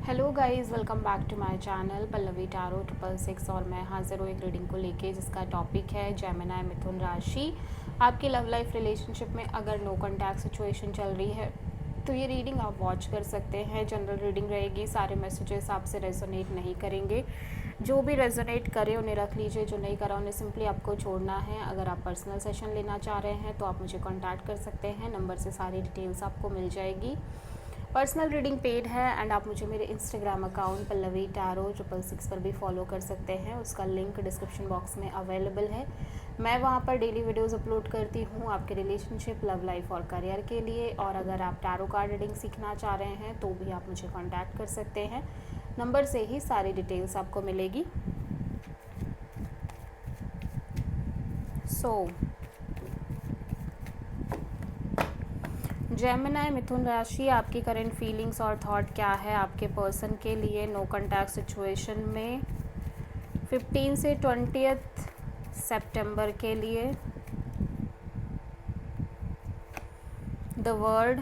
Hello guys, welcome back to my channel Pallavi tarot 666 और मैं हाजिर हूँ एक रीडिंग को लेके जिसका टॉपिक है जेमिनी मिथुन राशि। आपकी लव लाइफ रिलेशनशिप में अगर नो कॉन्टैक्ट सिचुएशन चल रही है तो ये रीडिंग आप वॉच कर सकते हैं। जनरल रीडिंग रहेगी, सारे मैसेजेस आपसे रेजोनेट नहीं करेंगे। जो भी रेजोनेट करे उन्हें रख लीजिए, जो नहीं करा उन्हें सिंपली आपको छोड़ना है। अगर आप पर्सनल सेशन लेना चाह रहे हैं तो आप मुझे कॉन्टैक्ट कर सकते हैं, नंबर से सारी डिटेल्स आपको मिल जाएगी। पर्सनल रीडिंग पेड है एंड आप मुझे मेरे इंस्टाग्राम अकाउंट पल्लवी टारो 666 पर भी फॉलो कर सकते हैं। उसका लिंक डिस्क्रिप्शन बॉक्स में अवेलेबल है। मैं वहाँ पर डेली वीडियोस अपलोड करती हूँ आपके रिलेशनशिप, लव लाइफ और करियर के लिए। और अगर आप टैरो कार्ड रीडिंग सीखना चाह रहे हैं तो भी आप मुझे कॉन्टैक्ट कर सकते हैं, नंबर से ही सारी डिटेल्स आपको मिलेगी। जेमिनी मिथुन राशि, आपकी करंट फीलिंग्स और थॉट क्या है आपके पर्सन के लिए नो कॉन्टैक्ट सिचुएशन में 15 से 20 सितंबर के लिए। The world,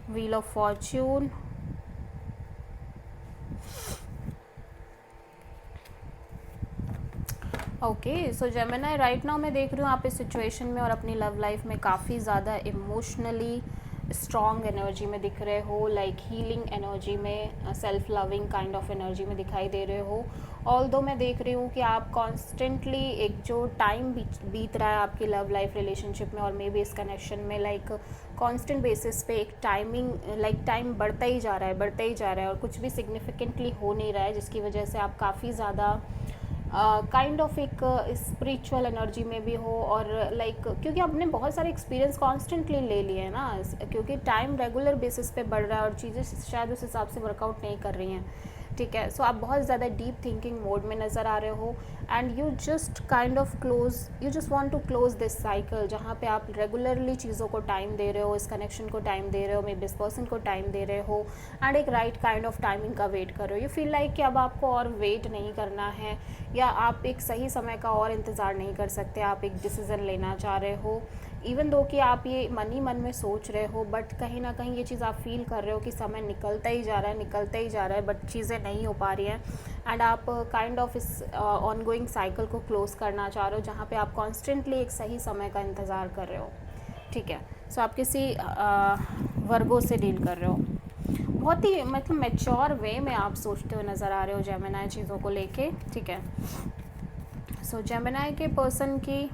wheel of Fortune, okay. So Gemini, right now मैं देख रही हूँ आप इस सिचुएशन में और अपनी लव लाइफ में काफ़ी ज़्यादा इमोशनली स्ट्रॉन्ग एनर्जी में दिख रहे हो, लाइक हीलिंग एनर्जी में, self loving kind of energy में दिखाई दे रहे हो। ऑल्दो मैं देख रही हूँ कि आप कॉन्स्टेंटली एक जो टाइम बीत रहा है आपकी लव लाइफ रिलेशनशिप में और मे बी इस कनेक्शन में, लाइक कांस्टेंट बेसिस पे एक टाइमिंग, लाइक टाइम बढ़ता ही जा रहा है और कुछ भी सिग्निफिकेंटली हो नहीं रहा है, जिसकी वजह से आप काफ़ी ज़्यादा काइंड ऑफ एक स्पिरिचुअल एनर्जी में भी हो। और लाइक क्योंकि आपने बहुत सारे एक्सपीरियंस कॉन्स्टेंटली ले लिए हैं ना, क्योंकि टाइम रेगुलर बेसिस पे बढ़ रहा है और चीज़ें शायद उस हिसाब से वर्कआउट नहीं कर रही हैं, ठीक है। सो आप बहुत ज़्यादा डीप थिंकिंग मोड में नज़र आ रहे हो and you just kind of you just want to close this cycle, जहाँ पे आप रेगुलरली चीज़ों को टाइम दे रहे हो, इस कनेक्शन को टाइम दे रहे हो, मे बी इस पर्सन को टाइम दे रहे हो एंड एक राइट काइंड ऑफ टाइमिंग का वेट कर रहे हो। यू फील लाइक कि अब आपको और वेट नहीं करना है या आप एक सही समय का और इंतज़ार नहीं कर सकते, आप एक डिसीज़न लेना चाह रहे हो। इवन दो कि आप ये मन ही मन में सोच रहे हो, बट कहीं ना कहीं ये चीज़ आप फील कर रहे हो कि समय निकलता ही जा रहा है बट चीज़ें नहीं हो पा रही हैं एंड आप काइंड ऑफ इस ऑनगोइंग साइकिल को क्लोज़ करना चाह रहे हो, जहाँ पे आप कॉन्स्टेंटली एक सही समय का इंतज़ार कर रहे हो, ठीक है। सो आप किसी वर्गों से डील कर रहे हो, बहुत ही मतलब मैच्योर वे में आप सोचते हुए नज़र आ रहे हो जेमिनी चीज़ों को लेके, ठीक है। सो जेमिनी के पर्सन की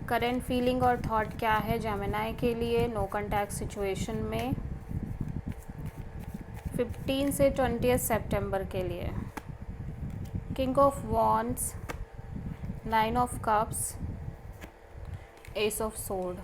करंट फीलिंग और थॉट क्या है जेमिनी के लिए नो कॉन्टैक्ट सिचुएशन में 15 से 20 सितंबर के लिए। King of wands, 9 of cups, S of sword.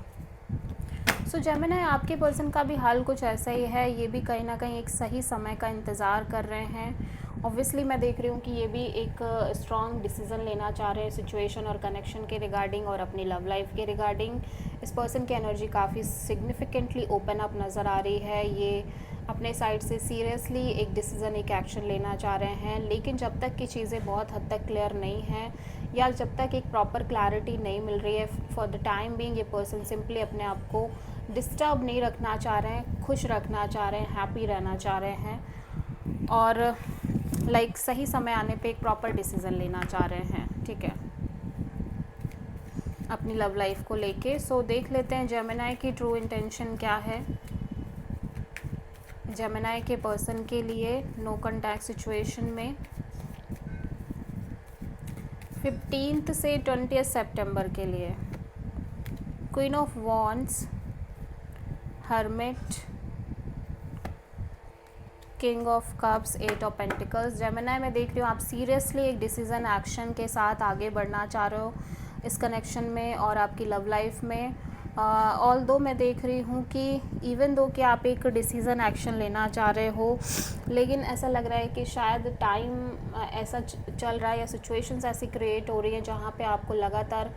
So Gemini, आपके पर्सन का भी हाल कुछ ऐसा ही है, ये भी कहीं ना कहीं एक सही समय का इंतज़ार कर रहे हैं। ऑब्वियसली मैं देख रही हूँ कि ये भी एक स्ट्रॉन्ग डिसीज़न लेना चाह रहे हैं सिचुएशन और कनेक्शन के रिगार्डिंग और अपनी लव लाइफ के रिगार्डिंग। इस पर्सन की एनर्जी काफ़ी सिग्निफिकेंटली ओपन अप नज़र आ रही है। ये अपने साइड से सीरियसली एक डिसीज़न, एक एक्शन लेना चाह रहे हैं, लेकिन जब तक कि चीज़ें बहुत हद तक क्लियर नहीं हैं या जब तक एक प्रॉपर क्लैरिटी नहीं मिल रही है, फॉर द टाइम बीइंग ये पर्सन सिंपली अपने आप को डिस्टर्ब नहीं रखना चाह रहे हैं, खुश रखना चाह रहे हैं, हैप्पी रहना चाह रहे हैं और लाइक सही समय आने पे एक प्रॉपर डिसीज़न लेना चाह रहे हैं, ठीक है, अपनी लव लाइफ को लेके। सो देख लेते हैं जेमिनी की ट्रू इंटेंशन क्या है जेमिनी के पर्सन के लिए नो कॉन्टैक्ट सिचुएशन में 15 से 20 सितंबर के लिए। Queen of wands, hermit, king of cups, 8 of pentacles. Gemini, मैं देख रही हूँ आप सीरियसली एक डिसीज़न एक्शन के साथ आगे बढ़ना चाह रहे हो इस कनेक्शन में और आपकी लव लाइफ में। ऑल्दो मैं देख रही हूँ कि इवन दो कि आप एक डिसीज़न एक्शन लेना चाह रहे हो, लेकिन ऐसा लग रहा है कि शायद टाइम ऐसा चल रहा है या सिचुएशंस ऐसी क्रिएट हो रही हैं जहाँ पे आपको लगातार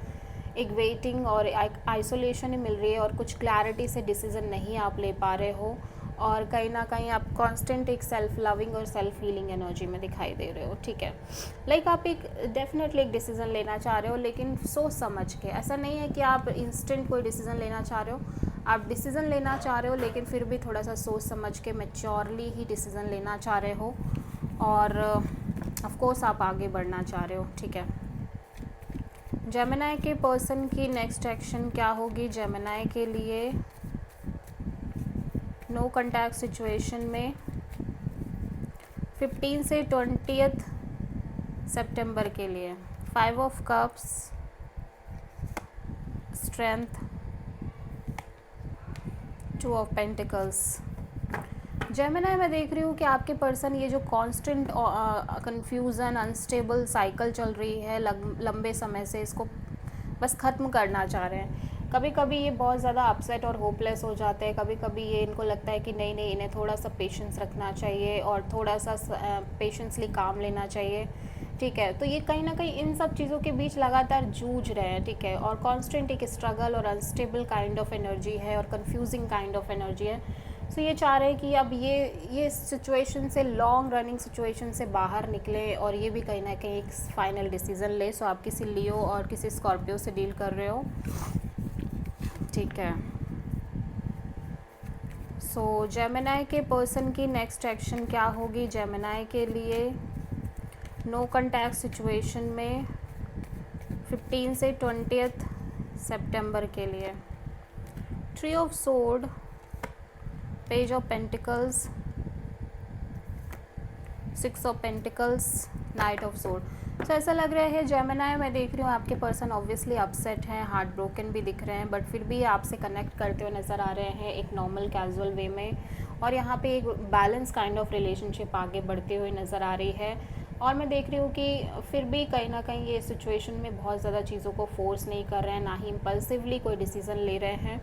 एक वेटिंग और आइसोलेशन ही मिल रही है और कुछ क्लैरिटी से डिसीज़न नहीं आप ले पा रहे हो और कहीं ना कहीं आप कांस्टेंट एक सेल्फ लविंग और सेल्फ हीलिंग एनर्जी में दिखाई दे रहे हो, ठीक है। लाइक आप एक डेफिनेटली एक डिसीज़न लेना चाह रहे हो, लेकिन सोच समझ के। ऐसा नहीं है कि आप इंस्टेंट कोई डिसीज़न लेना चाह रहे हो, आप डिसीज़न लेना चाह रहे हो, लेकिन फिर भी थोड़ा सा सोच समझ के मैच्योरली ही डिसीज़न लेना चाह रहे हो, और ऑफ कोर्स आप आगे बढ़ना चाह रहे हो, ठीक है। जेमिनी के पर्सन की नेक्स्ट एक्शन क्या होगी जेमिनी के लिए नो कॉन्टैक्ट सिचुएशन में 15 से 20 सितंबर के लिए? 5 of cups, strength, 2 of pentacles. Gemini मैं देख रही हूँ कि आपके पर्सन ये जो कांस्टेंट कंफ्यूजन अनस्टेबल साइकिल चल रही है लंबे समय से, इसको बस ख़त्म करना चाह रहे हैं। कभी कभी ये बहुत ज़्यादा अपसेट और होपलेस हो जाते हैं, कभी कभी ये इनको लगता है कि नहीं नहीं, इन्हें थोड़ा सा पेशेंस रखना चाहिए और थोड़ा सा पेशेंसली काम लेना चाहिए, ठीक है। तो ये कहीं ना कहीं इन सब चीज़ों के बीच लगातार जूझ रहे हैं, ठीक है, और कांस्टेंट एक स्ट्रगल और अनस्टेबल काइंड ऑफ एनर्जी है और कंफ्यूजिंग काइंड ऑफ एनर्जी है। सो ये चाह रहे हैं कि अब ये सिचुएशन से, लॉन्ग रनिंग सिचुएशन से बाहर निकले और ये भी कहीं ना कहीं एक फाइनल डिसीज़न ले। सो आप किसी लियो और किसी स्कॉर्पियो से डील कर रहे हो, ठीक है। सो जेमिनी के पर्सन की नेक्स्ट एक्शन क्या होगी जेमिनी के लिए नो कॉन्टैक्ट सिचुएशन में 15 से 20 सितंबर के लिए? 3 of sword, page of pentacles, 6 of pentacles, night of sword. तो ऐसा लग रहा है जेमिनी मैं देख रही हूँ आपके पर्सन ऑब्वियसली अपसेट हैं, हार्ट ब्रोकन भी दिख रहे हैं, बट फिर भी आपसे कनेक्ट करते हुए नज़र आ रहे हैं एक नॉर्मल कैजुअल वे में, और यहाँ पे एक बैलेंस काइंड ऑफ रिलेशनशिप आगे बढ़ते हुए नज़र आ रही है। और मैं देख रही हूँ कि फिर भी कहीं ना कहीं ये सिचुएशन में बहुत ज़्यादा चीज़ों को फोर्स नहीं कर रहे हैं, ना ही इम्पल्सिवली कोई डिसीज़न ले रहे हैं,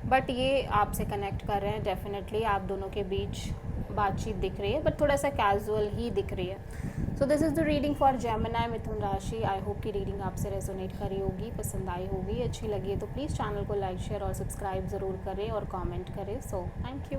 बट ये आपसे कनेक्ट कर रहे हैं। डेफिनेटली आप दोनों के बीच बातचीत दिख रही है, बट थोड़ा सा कैजुअल ही दिख रही है। So this is the reading for Gemini मिथुन राशि। आई होप कि रीडिंग आपसे रेजोनेट करी होगी, पसंद आई होगी, अच्छी लगी है तो प्लीज़ चैनल को लाइक, शेयर और सब्सक्राइब ज़रूर करें और कमेंट करें। So thank you.